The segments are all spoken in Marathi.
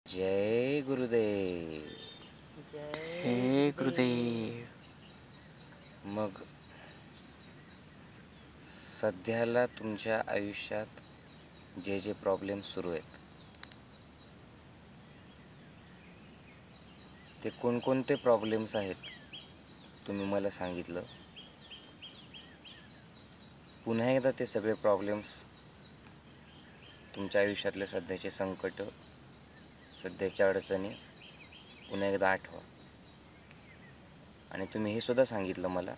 जय गुरुदेव. जय गुरुदेव. मग सध्याला तुमच्या आयुष्यात जे जे प्रॉब्लेम सुरू आहेत ते कोणकोणते प्रॉब्लेम्स आहेत तुम्ही मला सांगितलं. पुन्हा एकदा ते सगळे प्रॉब्लेम्स, तुमच्या आयुष्यातले सध्याचे संकट, सध्याच्या अडचणी पुन्हा एकदा आठवा. आणि तुम्ही हे सुद्धा सांगितलं मला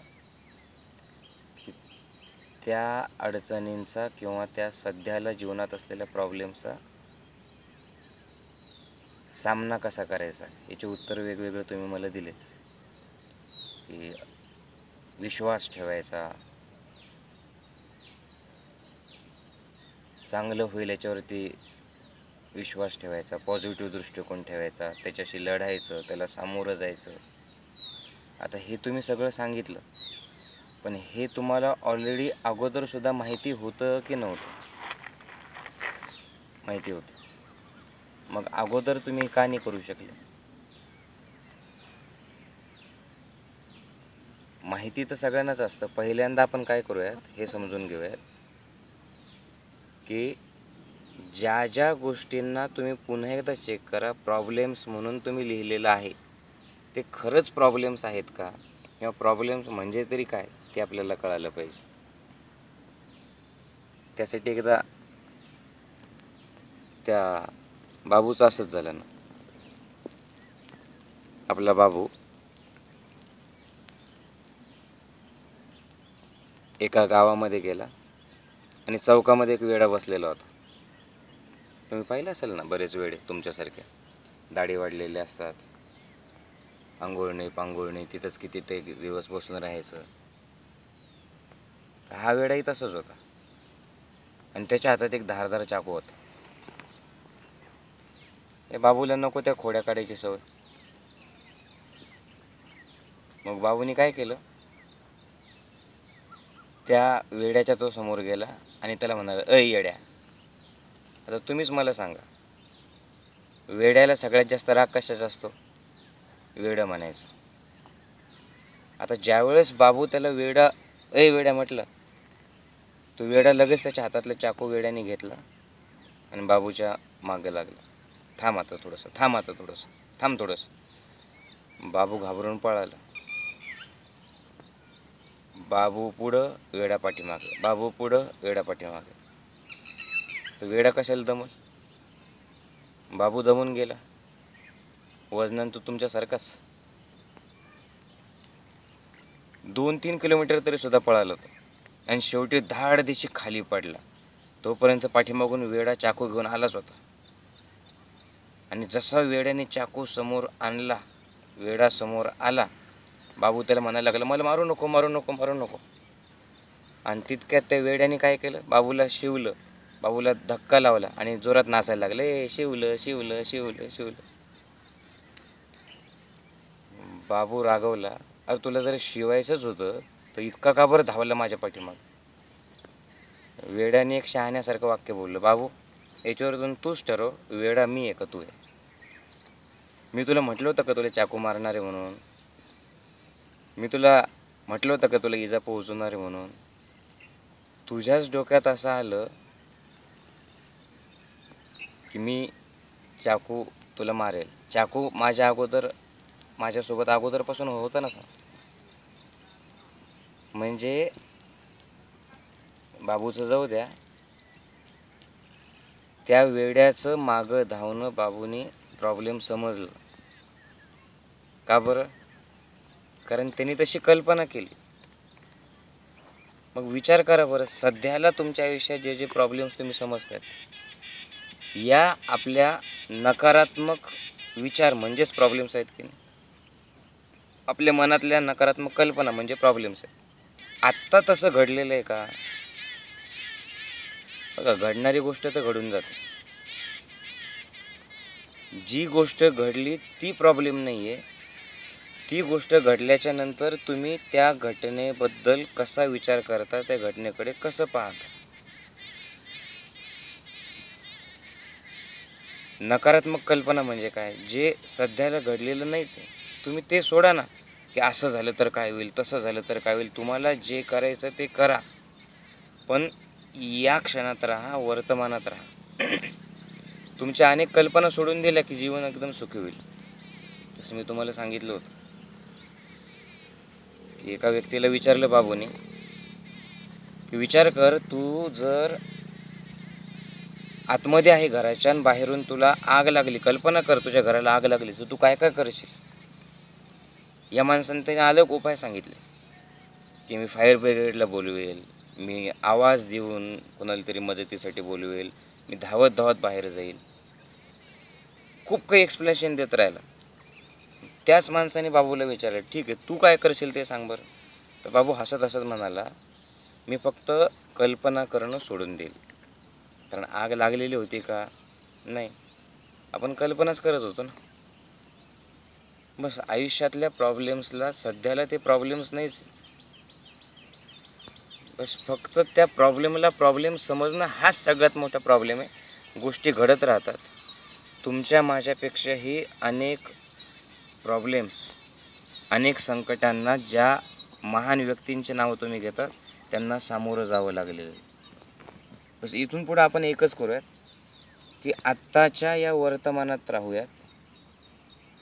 की त्या अडचणींचा किंवा त्या सध्याला जीवनात असलेल्या प्रॉब्लेम्सचा सामना कसा करायचा याचे उत्तर वेगवेगळे तुम्ही मला दिलेच. की विश्वास ठेवायचा, चांगलं होईल याच्यावरती विश्वास ठेवायचा, पॉझिटिव्ह दृष्टिकोन ठेवायचा, त्याच्याशी लढायचं, त्याला सामोरं जायचं. आता हे तुम्ही सगळं सांगितलं, पण हे तुम्हाला ऑलरेडी अगोदरसुद्धा माहिती होतं की नव्हतं? माहिती होतं. मग अगोदर तुम्ही का नाही करू शकले? माहिती तर सगळ्यांनाच असतं. पहिल्यांदा आपण काय करूयात हे समजून घेऊयात की ज्या ज्या गोष्टींना तुम्ही पुन्हा एकदा चेक करा, प्रॉब्लेम्स म्हणून तुम्ही लिहिलेलं आहे ते खरंच प्रॉब्लेम्स आहेत का, किंवा प्रॉब्लेम्स म्हणजे तरी काय ते आपल्याला कळायला पाहिजे. त्यासाठी एकदा त्या बाबूचं असंच झालं ना. आपला बाबू एका गावामध्ये गेला आणि चौकामध्ये एक वेडा बसलेला होता. तुम्ही पाहिलं असेल ना, बरेच वेडे तुमच्यासारखे दाढी वाढलेले असतात, आंघोळ नाही पांघोळ नाही, तिथंच किती ते दिवस बसून राहायचं. हा वेडाही तसंच होता आणि त्याच्या हातात एक धारदार चाकू होता. हे बाबूला नको त्या खोड्या काढायची सवय. मग बाबूने काय केलं, त्या वेड्याच्या तो समोर गेला आणि त्याला म्हणाला, अय येड्या, आता तुम्हीच मला सांगा, वेड्याला सगळ्यात जास्त राग कशाचा असतो? वेडं म्हणायचं. आता ज्यावेळेस बाबू त्याला अय वेड्या म्हटलं, तो वेडा लगेच त्याच्या हातातलं चाकू वेड्याने घेतला आणि बाबूच्या मागे लागला. थांब आता थोडंसं, थांब आता थोडंसं, थांब थोडंसं. बाबू घाबरून पळाला. बाबू पुढं, वेडा पाठीमागे, बाबू पुढं, वेडा पाठीमागे. तर वेडा कशाला दमन? बाबू दमून गेला. वजनान तो तुमच्यासारखाच 2-3 किलोमीटर तरी सुद्धा पळाला तो, आणि शेवटी धाड दिशी खाली पडला. तोपर्यंत पाठीमागून वेडा चाकू घेऊन आलाच होता. आणि जसा वेड्याने चाकू समोर आणला, वेडा समोर आला, बाबू त्याला म्हणायला लागला, मला मारू नको, मारू नको, मारू नको. आणि तितक्यात त्या वेड्याने काय केलं, बाबूला शिवलं, बाबूला धक्का लावला आणि जोरात नाचायला लागले, ए शिवलं शिवलं शिवलं शिवलं. बाबू रागवला, अरे तुला जर शिवायचंच होतं तर इतका का बरं धावला माझ्या पाठीमाग? वेड्याने एक शहाण्यासारखं वाक्य बोललं, बाबू याच्यावरून तूच ठरव, वेडा मी आहे का तू आहे? मी तुला म्हटलं होतं का तुला चाकू मारणार आहे म्हणून? मी तुला म्हटलं होतं का तुला इजा पोहोचवणार आहे म्हणून? तुझ्याच डोक्यात असं आलं की मी चाकू तुला मारेल. चाकू माझ्यासोबत अगोदरपासून होतं ना सर. म्हणजे बाबूचं जाऊ द्या, त्या वेड्याचं मागं धावणं बाबूने प्रॉब्लेम समजलं. का बरं? कारण त्यांनी तशी कल्पना केली. मग विचार करा बरं, सध्याला तुमच्या आयुष्यात जे जे प्रॉब्लेम्स तुम्ही समजतात, या आपल्या नकारात्मक विचार म्हणजेच प्रॉब्लेम्स आहेत की नाही? आपल्या मनातल्या नकारात्मक कल्पना म्हणजे प्रॉब्लेम्स आहेत. आत्ता तसं घडलेलं आहे का? बघा, घडणारी गोष्ट तर घडून जाते. जी गोष्ट घडली ती प्रॉब्लेम नाही आहे. ती गोष्ट घडल्याच्या नंतर तुम्ही त्या घटनेबद्दल कसा विचार करता, त्या घटनेकडे कसं पाहता. नकारात्मक कल्पना म्हणजे काय, जे सध्याला घडलेलं नाहीच आहे, तुम्ही ते सोडा ना, की असं झालं तर काय होईल, तसं झालं तर काय होईल. तुम्हाला जे करायचं ते करा, पण या क्षणात राहा, वर्तमानात राहा. तुमच्या अनेक कल्पना सोडून दिल्या की जीवन एकदम सुखी होईल. जसं मी तुम्हाला सांगितलं होतं की एका व्यक्तीला विचारलं बाबूने की विचार कर, तू जर आतमध्ये आहे घराच्या आणि बाहेरून तुला आग लागली, कल्पना कर तुझ्या घराला आग लागली, तर तू काय काय करशील. या माणसाने त्याने अलग उपाय सांगितले की मी फायर ब्रिगेडला बोलवेल, मी आवाज देऊन कोणाला तरी मदतीसाठी बोलवेल, मी धावत धावत बाहेर जाईल. खूप काही एक्सप्लेनेशन देत राहिला. त्याच माणसाने बाबूला विचारलं, ठीक आहे तू काय करशील ते सांग बरं. तर बाबू हसत हसत म्हणाला, मी फक्त कल्पना करणं सोडून देईल. कारण आग लागलेली होती का, नाही, आपण कल्पनाच करत होतो ना. बस आयुष्यातल्या प्रॉब्लेम्सला सध्याला ते प्रॉब्लेम्स नाहीच, बस फक्त त्या प्रॉब्लेमला प्रॉब्लेम समजणं हाच सगळ्यात मोठा प्रॉब्लेम आहे. गोष्टी घडत राहतात. तुमच्या माझ्यापेक्षाही अनेक प्रॉब्लेम्स, अनेक संकटांना ज्या महान व्यक्तींचे नाव तुम्ही घेता त्यांना सामोरं जावं लागलेलं आहे. बस इथून पुढं आपण एकच करूयात की आत्ताच्या या वर्तमानात राहूयात,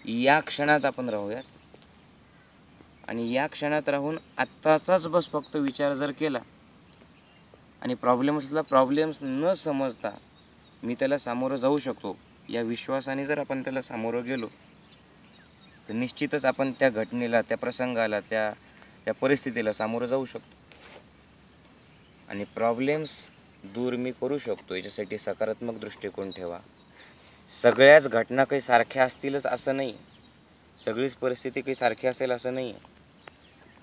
या क्षणात आपण राहूयात, आणि या क्षणात राहून आत्ताचाच बस फक्त विचार जर केला आणि प्रॉब्लेम्सला प्रॉब्लेम्स न समजता मी त्याला सामोरं जाऊ शकतो या विश्वासाने जर आपण त्याला सामोरं गेलो, तर निश्चितच आपण त्या घटनेला, त्या प्रसंगाला, त्या परिस्थितीला सामोरं जाऊ शकतो आणि प्रॉब्लेम्स दूर मी करू शकतो. याच्यासाठी सकारात्मक दृष्टिकोन ठेवा. सगळ्याच घटना काही सारख्या असतीलच असं नाही, सगळीच परिस्थिती काही सारखी असेल असं नाही,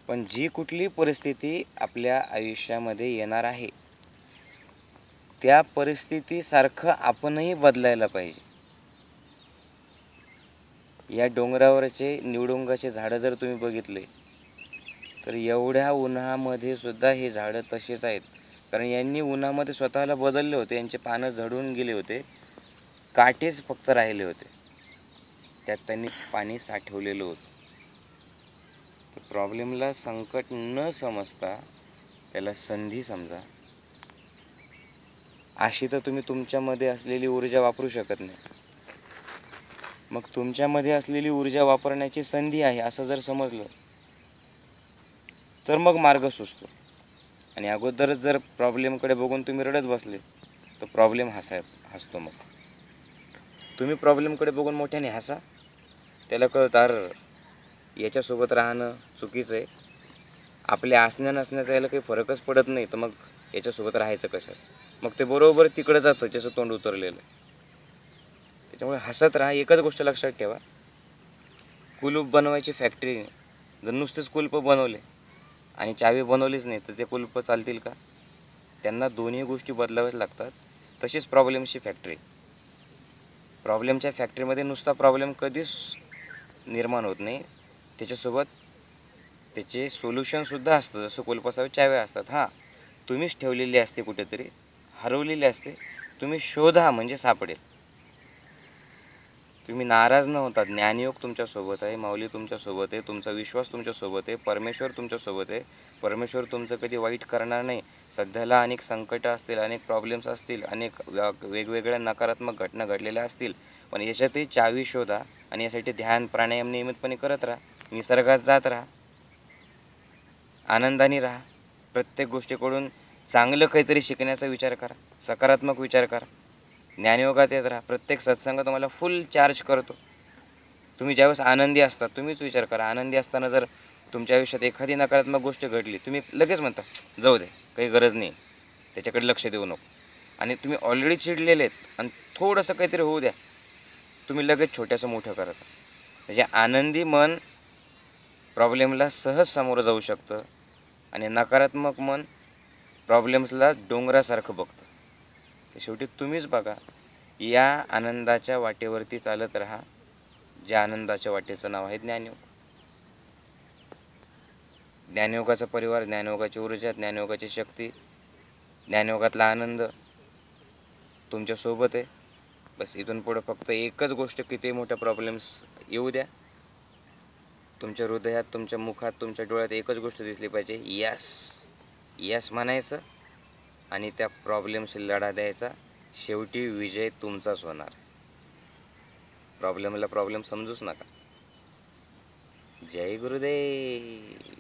पण जी कुठली परिस्थिती आपल्या आयुष्यामध्ये येणार आहे त्या परिस्थितीसारखं आपणही बदलायला पाहिजे. या डोंगरावरचे निवडुंगाचे झाडं जर तुम्ही बघितले तर एवढ्या उन्हामध्ये सुद्धा हे झाडं तसेच आहेत, कारण यांनी उन्हामध्ये स्वतःला बदलले होते, यांचे पानं झडून गेले होते, काटेच फक्त राहिले होते, त्यात त्यांनी पाणी साठवलेलं होतं. तर प्रॉब्लेमला संकट न समजता त्याला संधी समजा. अशी तर तुम्ही तुमच्यामध्ये असलेली ऊर्जा वापरू शकत नाही. मग तुमच्यामध्ये असलेली ऊर्जा वापरण्याची संधी आहे असं जर समजलं तर मग मार्ग सुचतो. आणि अगोदरच जर प्रॉब्लेमकडे बघून तुम्ही रडत बसले तर प्रॉब्लेम हसतो. मग तुम्ही प्रॉब्लेमकडे बघून मोठ्याने हसा, त्याला कळतं अरे याच्यासोबत राहणं चुकीचं आहे, आपल्या असण्या नसण्याचा याला काही फरकच पडत नाही, तर मग याच्यासोबत राहायचं कसं. मग ते बरोबर तिकडं जातं ज्याचं तोंड उतरलेलं. त्याच्यामुळे हसत राहा. एकच गोष्ट लक्षात ठेवा, कुलूप बनवायची फॅक्टरी, जर नुसतेच कुलूप बनवले आणि चावी बनवलीच नाही तर ते कुलूप चालतील का. त्यांना दोन्ही गोष्टी बदलाव्याच लागतात. तशीच प्रॉब्लेमची फॅक्टरी, प्रॉब्लेमच्या फॅक्टरीमध्ये नुसता प्रॉब्लेम कधीच निर्माण होत नाही, त्याच्यासोबत त्याचे सोल्युशनसुद्धा असतं. जसं कुलपासावे चाव्या असतात, हां तुम्हीच ठेवलेली असते, कुठेतरी हरवलेली असते, तुम्ही शोधा म्हणजे सापडेल. तुम्ही नाराज न होता, ज्ञानयोग तुमच्यासोबत आहे, माऊली तुमच्यासोबत आहे, तुमचा विश्वास तुमच्यासोबत आहे, परमेश्वर तुमच्यासोबत आहे. परमेश्वर तुमचं कधी वाईट करणार नाही. सध्याला अनेक संकटं असतील, अनेक प्रॉब्लेम्स असतील, अनेक वेगवेगळ्या नकारात्मक घटना घडलेल्या असतील, पण याच्यातही चावी शोधा आणि यासाठी ध्यान प्राणायाम नियमितपणे करत राहा, निसर्गात जात राहा, आनंदाने राहा. प्रत्येक गोष्टीकडून चांगलं काहीतरी शिकण्याचा विचार करा, सकारात्मक विचार करा, ज्ञानयोगात येत राहा. प्रत्येक सत्संग तुम्हाला फुल चार्ज करतो. तुम्ही ज्यावेळेस आनंदी असता, तुम्हीच विचार करा, आनंदी असताना जर तुमच्या आयुष्यात एखादी नकारात्मक गोष्ट घडली, तुम्ही लगेच म्हणता जाऊ दे, काही गरज नाही, त्याच्याकडे लक्ष देऊ नको. आणि तुम्ही ऑलरेडी चिडलेले आहेत आणि थोडंसं काहीतरी होऊ द्या, तुम्ही लगेच छोट्याचं मोठं करता. म्हणजे आनंदी मन प्रॉब्लेमला सहज सामोरं जाऊ शकतं आणि नकारात्मक मन प्रॉब्लेम्सला डोंगरासारखं बघतं. तर शेवटी तुम्हीच बघा, या आनंदाच्या वाटेवरती चालत राहा, ज्या आनंदाच्या वाटेचं नाव आहे ज्ञानयोग. ज्ञानयोगाचा परिवार, ज्ञानयोगाची ऊर्जा, ज्ञानयोगाची शक्ती, ज्ञानयोगातला आनंद तुमच्यासोबत आहे. बस इथून पुढं फक्त एकच गोष्ट, किती मोठ्या प्रॉब्लेम्स येऊ द्या, तुमच्या हृदयात, तुमच्या मुखात, तुमच्या डोळ्यात एकच गोष्ट दिसली पाहिजे, यस यस म्हणायचं आणि त्या प्रॉब्लेमशी लढा द्यायचा. शेवटी विजय तुमचाच होणार. प्रॉब्लेमला प्रॉब्लेम समजूच नका. जय गुरुदेव.